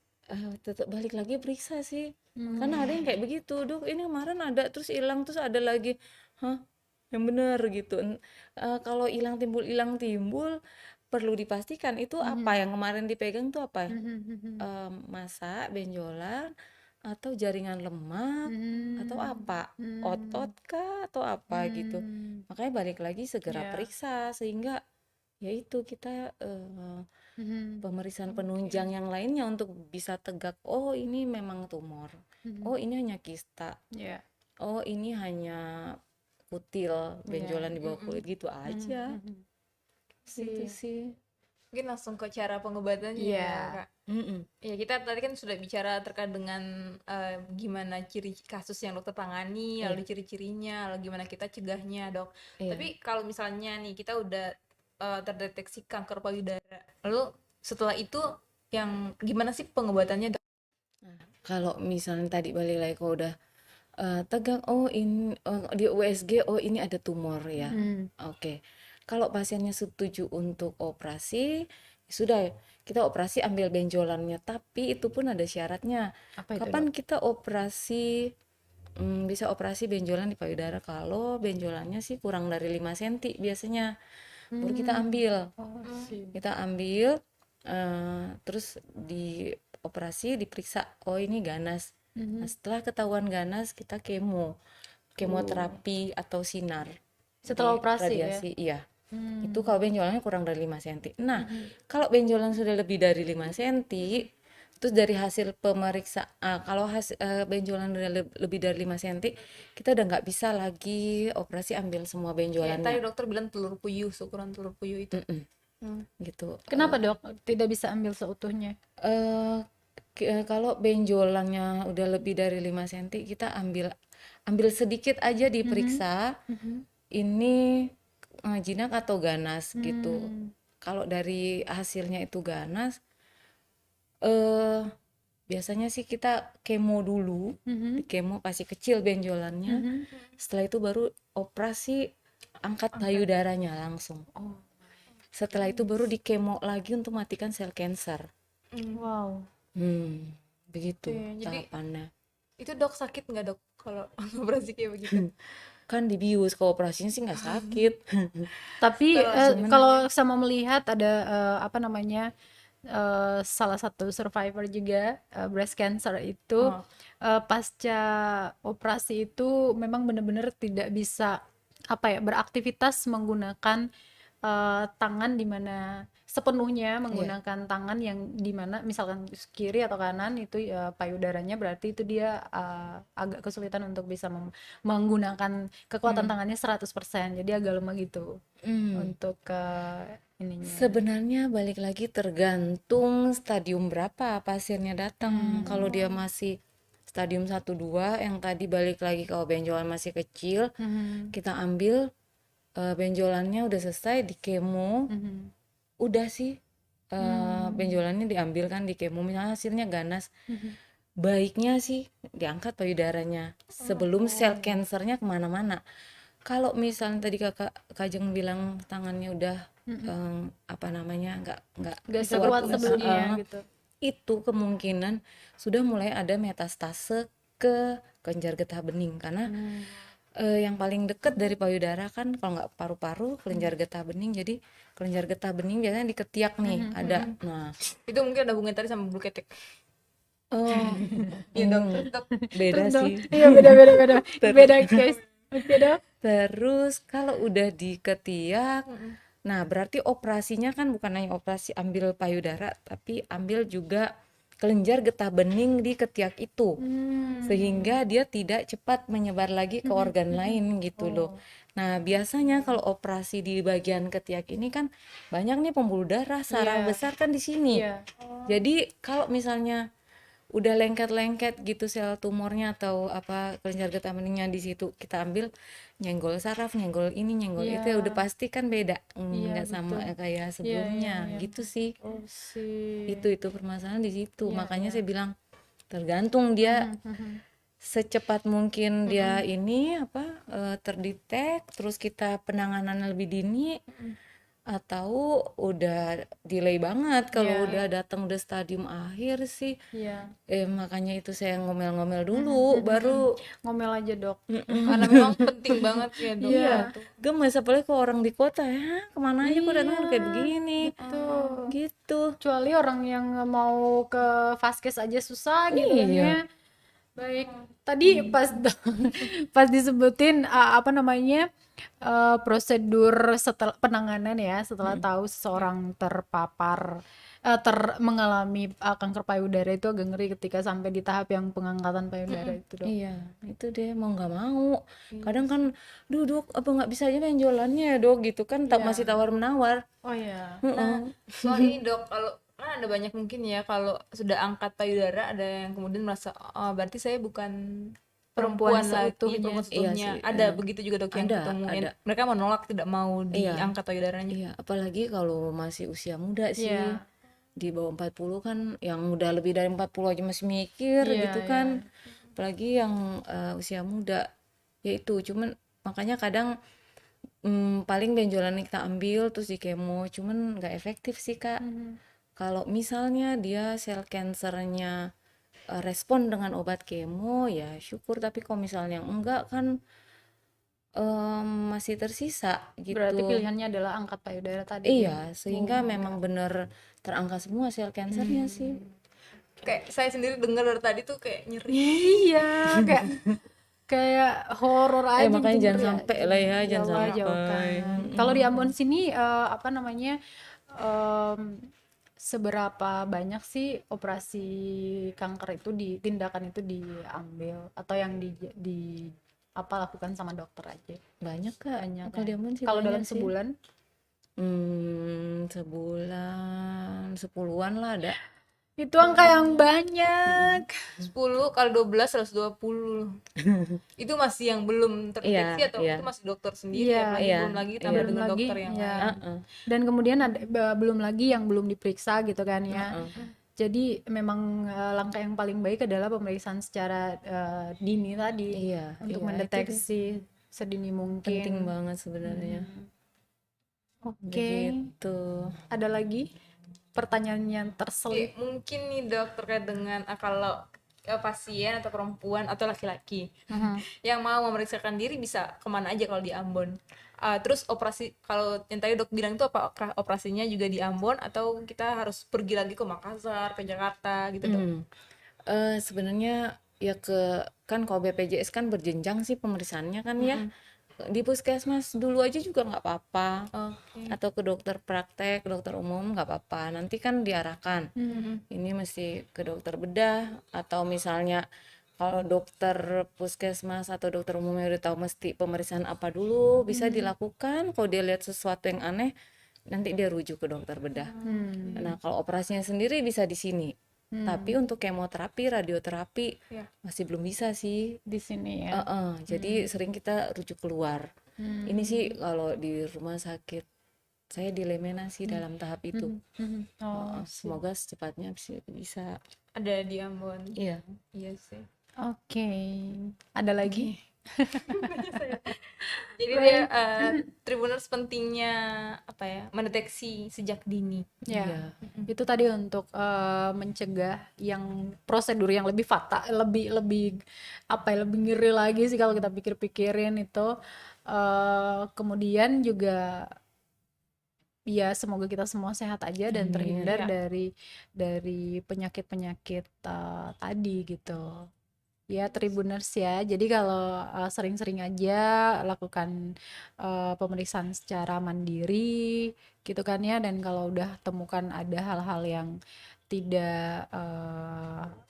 Tetap balik lagi periksa sih. Karena ada yang kayak begitu, "Dok, ini kemarin ada terus hilang terus ada lagi." Hah? Yang bener gitu. Kalau hilang timbul perlu dipastikan itu apa yang kemarin dipegang tuh apa? Massa, benjolan, atau jaringan lemak, atau apa? Otot kah atau apa gitu. Makanya balik lagi segera periksa sehingga ya itu kita pemeriksaan penunjang yang lainnya untuk bisa tegak, oh ini memang tumor, oh ini hanya kista, Ya. oh ini hanya kutil, benjolan di bawah kulit gitu aja. Gitu sih. Mungkin langsung ke cara pengobatannya ya, Kak. Ya, kita tadi kan sudah bicara terkait dengan gimana ciri kasus yang dokter tangani, lalu ciri-cirinya, lalu gimana kita cegahnya, Dok. Tapi kalau misalnya nih kita udah terdeteksi kanker payudara, lalu setelah itu yang gimana sih pengobatannya, Dok? Kalau misalnya tadi balik lagi kalau udah tegang, oh ini di USG, oh ini ada tumor ya. Oke. Kalau pasiennya setuju untuk operasi, sudah kita operasi ambil benjolannya, tapi itu pun ada syaratnya. Apa itu, Kapan kita operasi bisa operasi benjolan di payudara? Kalau benjolannya sih kurang dari 5 cm biasanya. Baru kita ambil. Kita ambil terus dioperasi, diperiksa, oh ini ganas. Nah, setelah ketahuan ganas, kita kemoterapi atau sinar. Setelah Di operasi radiasi, ya? iya. Itu kalau benjolannya kurang dari 5 cm. Nah, kalau benjolan sudah lebih dari 5 cm, terus dari hasil pemeriksaan, kalau benjolan udah lebih dari 5 cm, kita udah nggak bisa lagi operasi ambil semua Kayak tadi benjolannya. dokter bilang ukuran telur puyuh itu. Gitu. Kenapa, Dok? Tidak bisa ambil seutuhnya? Kalau benjolannya udah lebih dari 5 cm, kita ambil sedikit aja diperiksa. Ini jinak atau ganas gitu. Kalau dari hasilnya itu ganas, biasanya sih kita kemo dulu, di kemo kasih kecil benjolannya. Setelah itu baru operasi angkat payudaranya langsung. Setelah itu baru di kemo lagi untuk matikan sel kanker. Wow. Begitu Jadi tahapannya. itu Dok sakit nggak, Dok, kalau operasi kayak begitu? Kan dibius, kalau operasinya sih nggak sakit. Tapi kalau sama melihat ada apa namanya salah satu survivor juga breast cancer itu Oh. pasca operasi itu memang benar-benar tidak bisa apa ya beraktivitas menggunakan tangan di mana sepenuhnya Iya. menggunakan tangan yang di mana misalkan kiri atau kanan itu ya payudaranya berarti itu dia agak kesulitan untuk bisa menggunakan kekuatan tangannya 100%, jadi agak lemah gitu untuk ininya. Sebenarnya balik lagi tergantung stadium berapa pasiennya datang. Kalau dia masih stadium 1-2 yang tadi balik lagi kalau benjolan masih kecil, kita ambil benjolannya udah selesai di kemo, udah sih benjolannya diambil kan di kemo, misalnya hasilnya ganas, baiknya sih diangkat payudaranya sebelum sel kansernya kemana-mana. Kalau misalnya tadi kakak Kajeng bilang tangannya udah apa namanya nggak Gak Bisa sekuat berfungsi. sebelumnya gitu. itu kemungkinan sudah mulai ada metastase ke kelenjar getah bening karena yang paling deket dari payudara kan kalau nggak paru-paru kelenjar getah bening, jadi kelenjar getah bening biasanya di ketiak nih ada. Nah, Itu mungkin ada hubungan tadi sama bulu ketek. oh Iya dok, terus dok. beda Terus dong, sih. iya beda guys. Oke dong. Terus kalau udah di ketiak, nah berarti operasinya kan bukan hanya operasi ambil payudara, tapi ambil juga kelenjar getah bening di ketiak itu, sehingga dia tidak cepat menyebar lagi ke organ lain gitu loh. Nah biasanya kalau operasi di bagian ketiak ini kan banyak nih pembuluh darah, saraf Iya. besar kan di sini. Iya. Jadi kalau misalnya udah lengket-lengket gitu sel tumornya atau apa kelenjar getah beningnya di situ kita ambil, nyenggol saraf, nyenggol ini, nyenggol itu, ya udah Iya. pasti kan beda, Iya, nggak sama betul. kayak Iya, iya, sebelumnya iya. gitu sih. Oh sih. Itu permasalahan di situ. Iya, Makanya iya. saya bilang tergantung dia secepat mungkin dia ini apa terdetek, terus kita penanganan lebih dini, atau udah delay banget kalau Iya. udah datang udah stadium akhir sih. Iya. Makanya itu saya ngomel-ngomel dulu baru Ngomel aja dok. Karena memang penting banget ya dok. Iya. gemes, apalagi ke orang di kota ya kemana aja kok datang kayak begini Tuh. gitu. Kecuali orang yang mau ke vaskes aja susah gitu kan Iya. ya. Baik, tadi pas disebutin apa namanya prosedur setelah penanganan ya setelah tahu seseorang terpapar mengalami kanker payudara itu agak ngeri ketika sampai di tahap yang pengangkatan payudara itu dok. Iya, itu deh mau nggak mau. Kadang kan, duduk apa nggak bisa aja benjolannya ya dok gitu kan, tak masih tawar menawar. Oh iya. Nah, soal ini dok, kalau kan ada banyak mungkin ya kalau sudah angkat payudara ada yang kemudian merasa oh, berarti saya bukan Perempuan perempuan lagi, seutuhnya. perempuan Iya seutuhnya. sih, Ada begitu juga dok yang ada, ketemu ada. mereka menolak tidak mau Iya. diangkat payudaranya. Iya, apalagi kalau masih usia muda sih. Iya. Di bawah 40 kan, yang udah lebih dari 40 aja masih mikir Iya, gitu kan. Apalagi yang usia muda. Ya itu, cuman makanya kadang paling benjolan kita ambil terus di kemo, cuman nggak efektif sih Kak. Kalau misalnya dia sel kansernya respon dengan obat kemo ya syukur, tapi kalau misalnya enggak kan masih tersisa gitu. Berarti pilihannya adalah angkat payudara tadi. Iya, sehingga memang bener terangkat semua sel kansernya sih. Kayak saya sendiri dengar dari tadi tuh kayak nyeri. Iya, kayak horor aja makanya gitu jangan ngeri sampai lah ya, jangan Allah, sampai. jauhkan. Kalau di Ambon sini apa namanya seberapa banyak sih operasi kanker itu tindakan itu diambil atau yang di apa lakukan sama dokter aja? Banyak Kak. Banyak Kalau kan? di Ambon sih Kalau banyak dalam sih. sebulan? Sebulan 10-an lah ada. Itu angka yang banyak. 10 kali 12 120. Itu masih yang belum terdeteksi Iya, atau iya. itu masih dokter sendiri Iya, apalagi iya, belum lagi iya. tambah Belum dengan lagi, dokter yang ya. lain. Dan kemudian ada belum lagi yang belum diperiksa gitu kan ya. Jadi memang langkah yang paling baik adalah pemeriksaan secara dini tadi Iya, untuk iya, mendeteksi sedini mungkin. penting banget sebenarnya. Oke. Begitu. Ada lagi pertanyaan yang terselip? Mungkin nih dok terkait dengan kalau pasien atau perempuan atau laki-laki Mhm. yang mau memeriksakan diri bisa kemana aja kalau di Ambon. Terus operasi kalau yang tadi dok bilang itu apakah operasinya juga di Ambon atau kita harus pergi lagi ke Makassar, ke Jakarta gitu dok? Sebenarnya ya kan kalau BPJS kan berjenjang sih pemeriksaannya kan ya. Di puskesmas dulu aja juga nggak apa-apa. Oke. Atau ke dokter praktek, dokter umum nggak apa-apa. Nanti kan diarahkan. Ini mesti ke dokter bedah atau misalnya kalau dokter puskesmas atau dokter umumnya udah tahu mesti pemeriksaan apa dulu bisa dilakukan. Kalau dia lihat sesuatu yang aneh, nanti dia rujuk ke dokter bedah. Nah, kalau operasinya sendiri bisa di sini. Tapi untuk kemoterapi, radioterapi Ya. masih belum bisa sih. Di sini ya. Jadi sering kita rujuk keluar. Ini sih kalau di rumah sakit saya dilemena sih dalam tahap itu. Oh, Semoga secepatnya bisa. Ada di Ambon. Iya. Iya sih. oke. Ada lagi? Jadi dia Tribuners pentingnya apa ya? Mendeteksi sejak dini. Ya, Iya. itu tadi untuk mencegah yang prosedur yang lebih fatal, lebih apa ya, lebih ngeri lagi sih kalau kita pikir-pikirin itu. Kemudian juga ya semoga kita semua sehat aja dan Amin. terhindar Ya. dari penyakit-penyakit tadi gitu. Ya Tribuners ya. Jadi kalau sering-sering aja lakukan pemeriksaan secara mandiri gitu kan ya, dan kalau udah temukan ada hal-hal yang tidak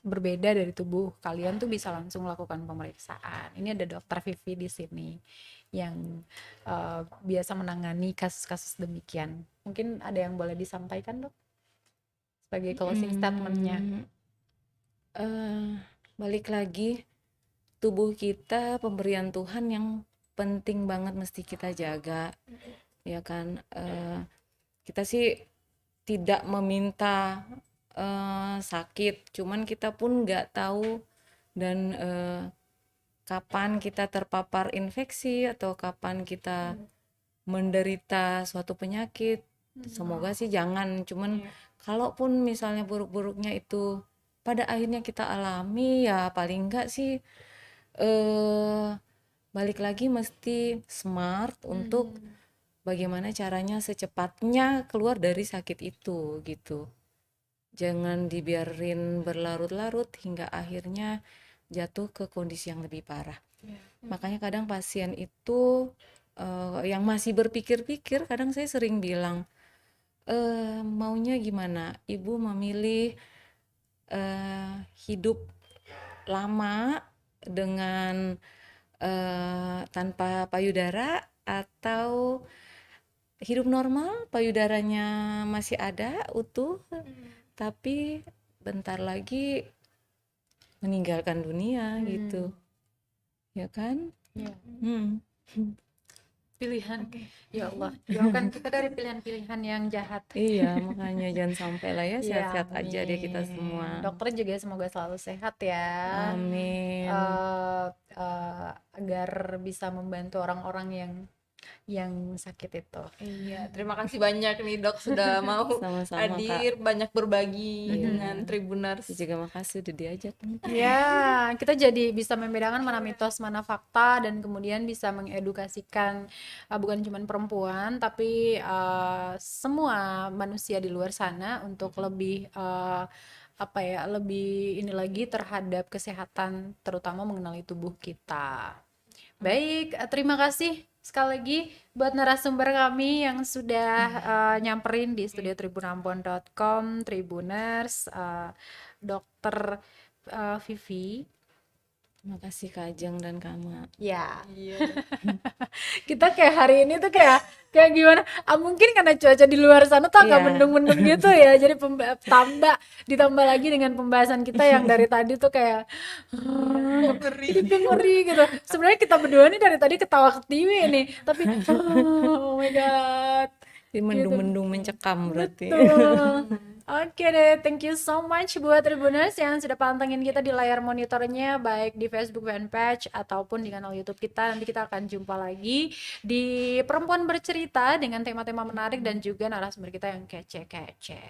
berbeda dari tubuh kalian tuh bisa langsung lakukan pemeriksaan. Ini ada Dokter Vivi di sini yang biasa menangani kasus-kasus demikian. Mungkin ada yang boleh disampaikan dok sebagai closing statementnya. Balik lagi, tubuh kita pemberian Tuhan yang penting banget mesti kita jaga, ya kan? Kita sih tidak meminta sakit, cuman kita pun nggak tahu dan kapan kita terpapar infeksi atau kapan kita menderita suatu penyakit. Semoga sih jangan, cuman kalaupun misalnya buruk-buruknya itu pada akhirnya kita alami, ya paling enggak sih balik lagi mesti smart untuk bagaimana caranya secepatnya keluar dari sakit itu gitu. Jangan dibiarin berlarut-larut hingga akhirnya jatuh ke kondisi yang lebih parah. Makanya kadang pasien itu yang masih berpikir-pikir, kadang saya sering bilang, maunya gimana? Ibu memilih hidup lama dengan tanpa payudara atau hidup normal, payudaranya masih ada utuh, tapi bentar lagi meninggalkan dunia gitu, ya kan? Ya. Hmm. Pilihan. Ya Allah, jauhkan kita dari pilihan-pilihan yang jahat. Iya, makanya jangan sampai lah ya, Ya, sehat-sehat aja deh kita amin. semua. Dokter juga semoga selalu sehat ya. Amin. Agar bisa membantu orang-orang yang sakit itu. Iya, terima kasih banyak nih dok sudah mau Sama-sama, hadir, banyak berbagi dengan Tribuners. Saya juga makasih udah diajak. Ya, kita jadi bisa membedakan mana mitos, mana fakta, dan kemudian bisa mengedukasikan bukan cuma perempuan, tapi semua manusia di luar sana untuk lebih lebih ini lagi terhadap kesehatan, terutama mengenali tubuh kita. Baik, terima kasih sekali lagi buat narasumber kami yang sudah nyamperin di studio tribunambon.com, Tribuners, Dokter Vivi. Terima kasih Kak Ajeng dan Kama. Ya, Iya. kita kayak hari ini tuh kayak gimana? Mungkin karena cuaca di luar sana tuh agak Iya. mendung-mendung gitu ya. Jadi ditambah lagi dengan pembahasan kita yang dari tadi tuh kayak ngeri gitu. Sebenarnya kita berdua nih dari tadi ketawa ketiwi nih, tapi oh my god. Ini mendung-mendung mencekam berarti. Betul. Oke deh, thank you so much buat Tribuners yang sudah pantengin kita di layar monitornya, baik di Facebook fanpage ataupun di kanal YouTube kita. Nanti kita akan jumpa lagi di Perempuan Bercerita dengan tema-tema menarik dan juga narasumber kita yang kece-kece.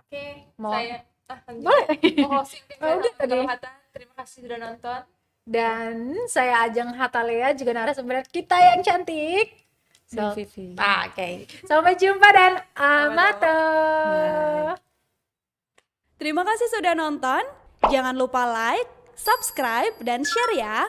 Oke, Mau- saya Lanjut. Boleh. Hosting tim Oh, udah tadi. Kalau Hatta, terima kasih sudah nonton. Dan saya Ajeng Hatalea juga narasumber kita yang cantik. Dan Vivi. Oke. Sampai jumpa dan amato. Bye. Terima kasih sudah nonton. Jangan lupa like, subscribe, dan share ya.